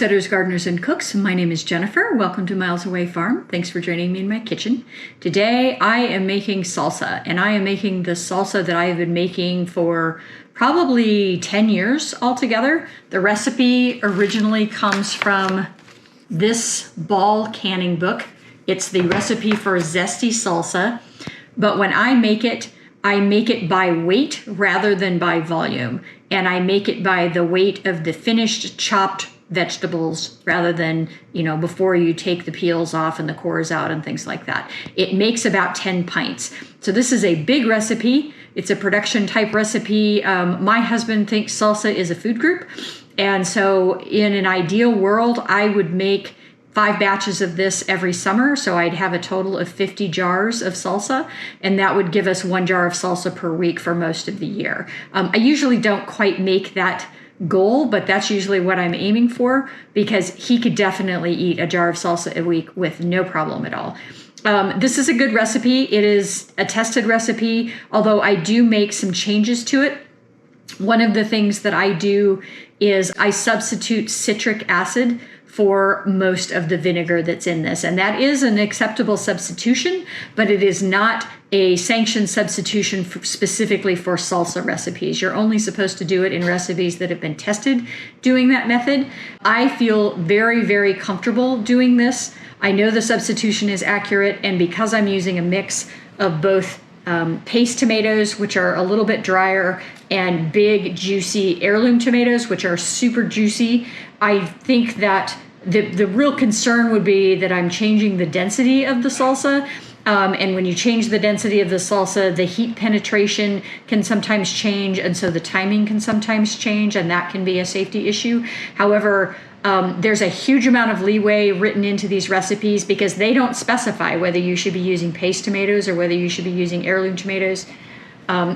Homesteaders, gardeners, and cooks. My name is Jennifer. Welcome to Miles Away Farm. Thanks for joining me in my kitchen. Today I am making salsa, and I am making the salsa that I have been making for probably 10 years altogether. The recipe originally comes from this ball canning book. It's the recipe for Zesty Salsa, but when I make it by weight rather than by volume, and I make it by the weight of the finished chopped vegetables rather than, before you take the peels off and the cores out and things like that. It makes about 10 pints. So this is a big recipe. It's a production type recipe. My husband thinks salsa is a food group. And so in an ideal world, I would make 5 batches of this every summer. So I'd have a total of 50 jars of salsa, and that would give us 1 jar of salsa per week for most of the year. I usually don't quite make that goal, but that's usually what I'm aiming for, because he could definitely eat a jar of salsa a week with no problem at all. This is a good recipe. It is a tested recipe, although I do make some changes to it. One of the things that I do is I substitute citric acid for most of the vinegar that's in this. And that is an acceptable substitution, but it is not a sanctioned substitution specifically for salsa recipes. You're only supposed to do it in recipes that have been tested doing that method. I feel very, very comfortable doing this. I know the substitution is accurate, and because I'm using a mix of both paste tomatoes, which are a little bit drier, and big, juicy heirloom tomatoes, which are super juicy, I think that the real concern would be that I'm changing the density of the salsa. And when you change the density of the salsa, the heat penetration can sometimes change, and so the timing can sometimes change, and that can be a safety issue. However, there's a huge amount of leeway written into these recipes because they don't specify whether you should be using paste tomatoes or whether you should be using heirloom tomatoes.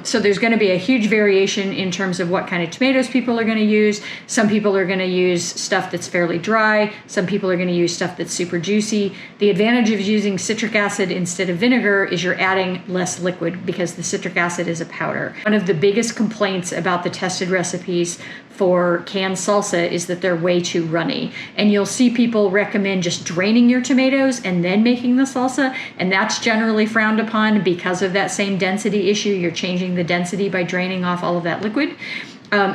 So there's going to be a huge variation in terms of what kind of tomatoes people are going to use. Some people are going to use stuff that's fairly dry. Some people are going to use stuff that's super juicy. The advantage of using citric acid instead of vinegar is you're adding less liquid because the citric acid is a powder. One of the biggest complaints about the tested recipes for canned salsa is that they're way too runny. And you'll see people recommend just draining your tomatoes and then making the salsa, and that's generally frowned upon because of that same density issue. You're changing the density by draining off all of that liquid.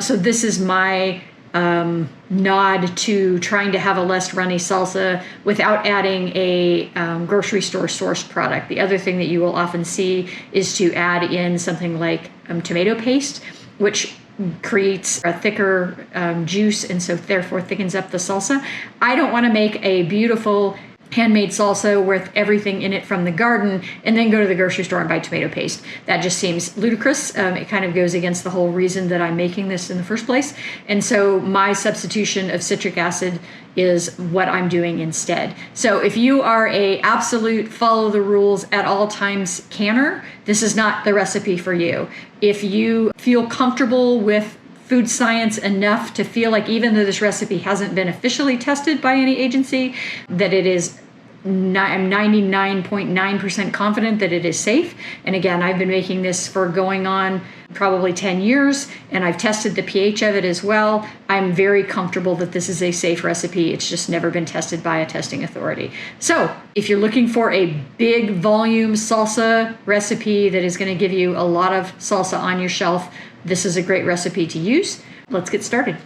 So this is my nod to trying to have a less runny salsa without adding a grocery store sourced product. The other thing that you will often see is to add in something like tomato paste, which creates a thicker juice, and so therefore thickens up the salsa. I don't want to make a beautiful handmade salsa with everything in it from the garden and then go to the grocery store and buy tomato paste. That just seems ludicrous. It kind of goes against the whole reason that I'm making this in the first place. And so my substitution of citric acid is what I'm doing instead. So if you are a absolute follow the rules at all times canner, this is not the recipe for you. If you feel comfortable with food science enough to feel like, even though this recipe hasn't been officially tested by any agency, that it is, I'm 99.9% confident that it is safe. And again, I've been making this for going on probably 10 years, and I've tested the pH of it as well. I'm very comfortable that this is a safe recipe. It's just never been tested by a testing authority. So if you're looking for a big volume salsa recipe that is going to give you a lot of salsa on your shelf, this is a great recipe to use. Let's get started.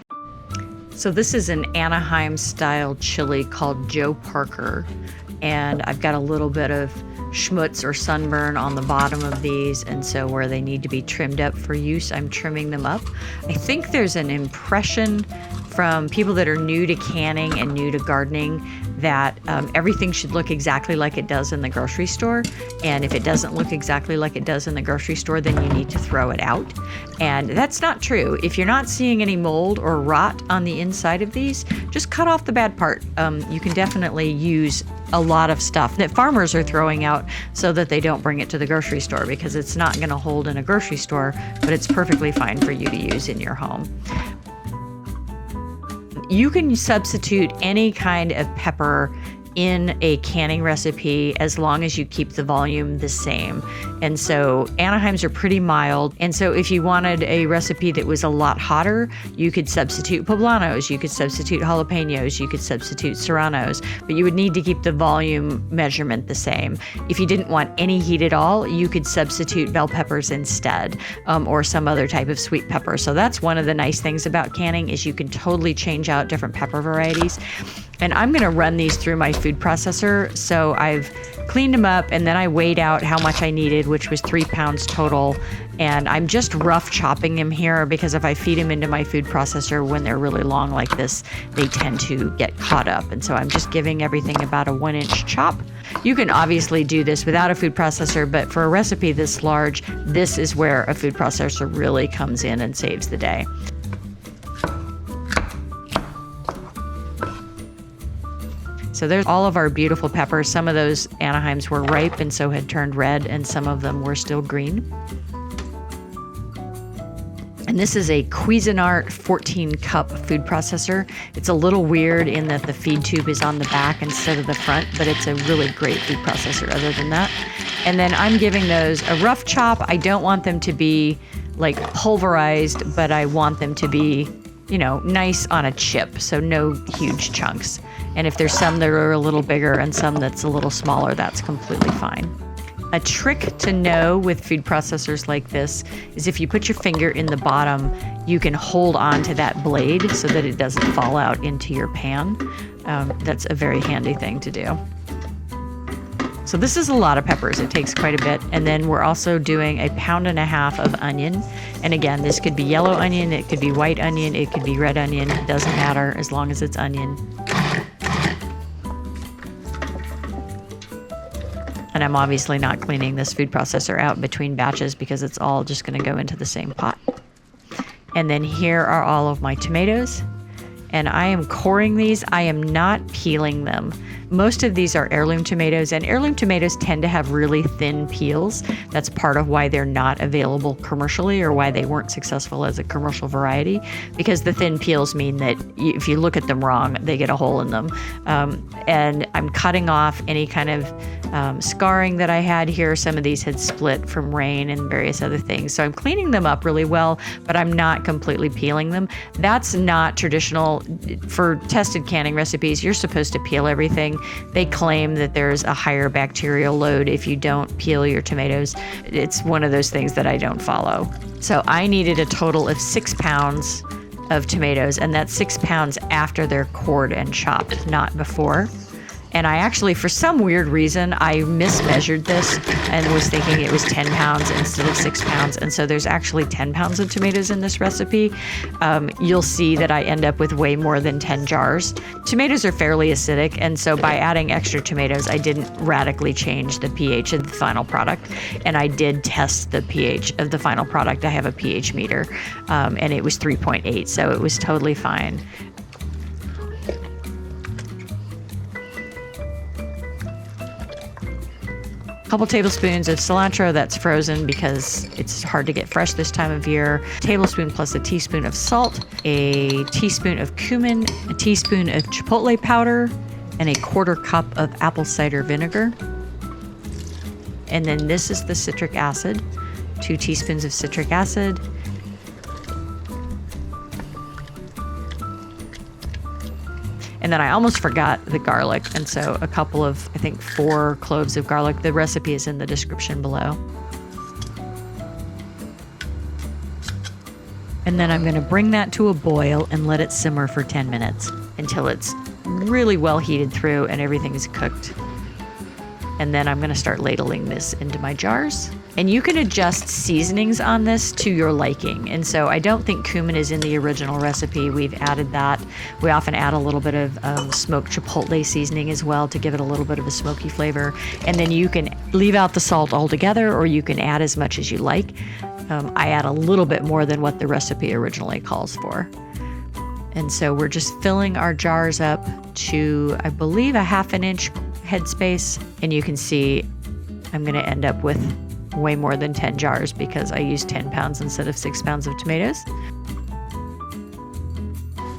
So this is an Anaheim style chili called Joe Parker, and I've got a little bit of schmutz or sunburn on the bottom of these, and so where they need to be trimmed up for use, I'm trimming them up. I think there's an impression from people that are new to canning and new to gardening that everything should look exactly like it does in the grocery store. And if it doesn't look exactly like it does in the grocery store, then you need to throw it out. And that's not true. If you're not seeing any mold or rot on the inside of these, just cut off the bad part. You can definitely use a lot of stuff that farmers are throwing out so that they don't bring it to the grocery store, because it's not going to hold in a grocery store, but it's perfectly fine for you to use in your home. You can substitute any kind of pepper in a canning recipe as long as you keep the volume the same. And so Anaheims are pretty mild. And so if you wanted a recipe that was a lot hotter, you could substitute poblanos, you could substitute jalapenos, you could substitute serranos, but you would need to keep the volume measurement the same. If you didn't want any heat at all, you could substitute bell peppers instead, or some other type of sweet pepper. So that's one of the nice things about canning, is you can totally change out different pepper varieties. And I'm going to run these through my food processor. So I've cleaned them up, and then I weighed out how much I needed, which was 3 pounds total. And I'm just rough chopping them here, because if I feed them into my food processor when they're really long like this, they tend to get caught up. And so I'm just giving everything about a 1-inch chop. You can obviously do this without a food processor, but for a recipe this large, this is where a food processor really comes in and saves the day. So there's all of our beautiful peppers. Some of those Anaheims were ripe and so had turned red, and some of them were still green. And this is a Cuisinart 14-cup food processor. It's a little weird in that the feed tube is on the back instead of the front, but it's a really great food processor other than that. And then I'm giving those a rough chop. I don't want them to be like pulverized, but I want them to be, you know, nice on a chip, so no huge chunks. And if there's some that are a little bigger and some that's a little smaller, that's completely fine. A trick to know with food processors like this is if you put your finger in the bottom, you can hold on to that blade so that it doesn't fall out into your pan. That's a very handy thing to do. So this is a lot of peppers. It takes quite a bit. And then we're also doing 1.5 pounds of onion. And again, this could be yellow onion, it could be white onion, it could be red onion. It doesn't matter as long as it's onion. And I'm obviously not cleaning this food processor out between batches because it's all just going to go into the same pot. And then here are all of my tomatoes. And I am coring these. I am not peeling them. Most of these are heirloom tomatoes, and heirloom tomatoes tend to have really thin peels. That's part of why they're not available commercially, or why they weren't successful as a commercial variety, because the thin peels mean that if you look at them wrong, they get a hole in them. And I'm cutting off any kind of scarring that I had here. Some of these had split from rain and various other things. So I'm cleaning them up really well, but I'm not completely peeling them. That's not traditional. For tested canning recipes, you're supposed to peel everything. They claim that there's a higher bacterial load if you don't peel your tomatoes. It's one of those things that I don't follow. So I needed a total of 6 pounds of tomatoes, and that's 6 pounds after they're cored and chopped, not before. And I actually, for some weird reason, I mismeasured this and was thinking it was 10 pounds instead of 6 pounds. And so there's actually 10 pounds of tomatoes in this recipe. You'll see that I end up with way more than 10 jars. Tomatoes are fairly acidic, and so by adding extra tomatoes, I didn't radically change the pH of the final product. And I did test the pH of the final product. I have a pH meter, and it was 3.8, so it was totally fine. Couple tablespoons of cilantro that's frozen because it's hard to get fresh this time of year. A tablespoon plus a teaspoon of salt, a teaspoon of cumin, a teaspoon of chipotle powder, and a 1/4 cup of apple cider vinegar. And then this is the citric acid, 2 teaspoons of citric acid. And then I almost forgot the garlic, and so a couple of, I think 4 cloves of garlic. The recipe is in the description below. And then I'm going to bring that to a boil and let it simmer for 10 minutes until it's really well heated through and everything is cooked. And then I'm going to start ladling this into my jars. And you can adjust seasonings on this to your liking. And so I don't think cumin is in the original recipe. We've added that. We often add a little bit of smoked chipotle seasoning as well to give it a little bit of a smoky flavor. And then you can leave out the salt altogether, or you can add as much as you like. I add a little bit more than what the recipe originally calls for. And so we're just filling our jars up to, I believe, a 1/2 inch headspace. And you can see I'm going to end up with way more than 10 jars because I used 10 pounds instead of 6 pounds of tomatoes.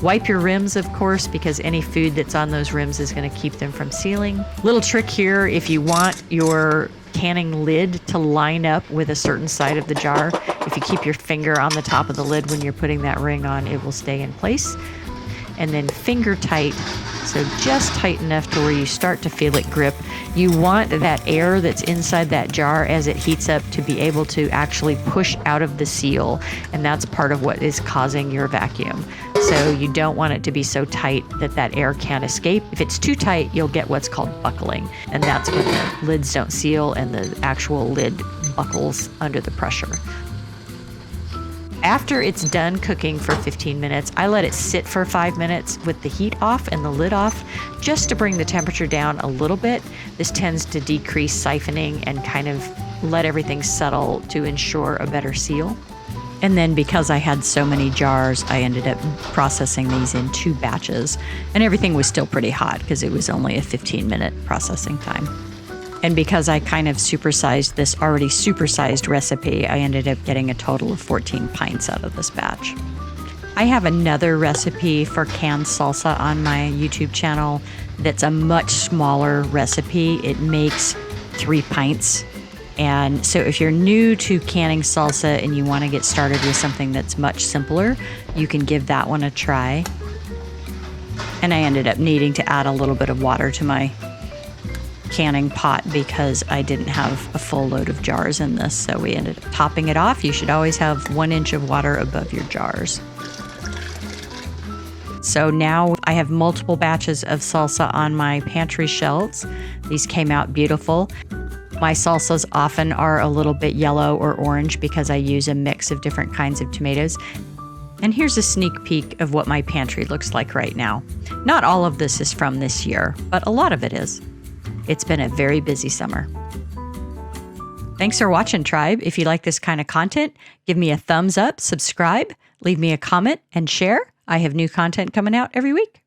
Wipe your rims, of course, because any food that's on those rims is going to keep them from sealing. Little trick here, if you want your canning lid to line up with a certain side of the jar, if you keep your finger on the top of the lid when you're putting that ring on, it will stay in place. And then finger tight, so just tight enough to where you start to feel it grip. You want that air that's inside that jar as it heats up to be able to actually push out of the seal, and that's part of what is causing your vacuum. So you don't want it to be so tight that that air can't escape. If it's too tight, you'll get what's called buckling, and that's when the lids don't seal and the actual lid buckles under the pressure. After it's done cooking for 15 minutes, I let it sit for 5 minutes with the heat off and the lid off, just to bring the temperature down a little bit. This tends to decrease siphoning and kind of let everything settle to ensure a better seal. And then because I had so many jars, I ended up processing these in 2 batches, and everything was still pretty hot because it was only a 15-minute processing time. And because I kind of supersized this already supersized recipe, I ended up getting a total of 14 pints out of this batch. I have another recipe for canned salsa on my YouTube channel that's a much smaller recipe. It makes 3 pints. And so if you're new to canning salsa and you want to get started with something that's much simpler, you can give that one a try. And I ended up needing to add a little bit of water to my canning pot because I didn't have a full load of jars in this, so we ended up topping it off. You should always have 1 inch of water above your jars. So now I have multiple batches of salsa on my pantry shelves. These came out beautiful. My salsas often are a little bit yellow or orange because I use a mix of different kinds of tomatoes. And here's a sneak peek of what my pantry looks like right now. Not all of this is from this year, but a lot of it is. It's been a very busy summer. Thanks for watching, Tribe. If you like this kind of content, give me a thumbs up, subscribe, leave me a comment, and share. I have new content coming out every week.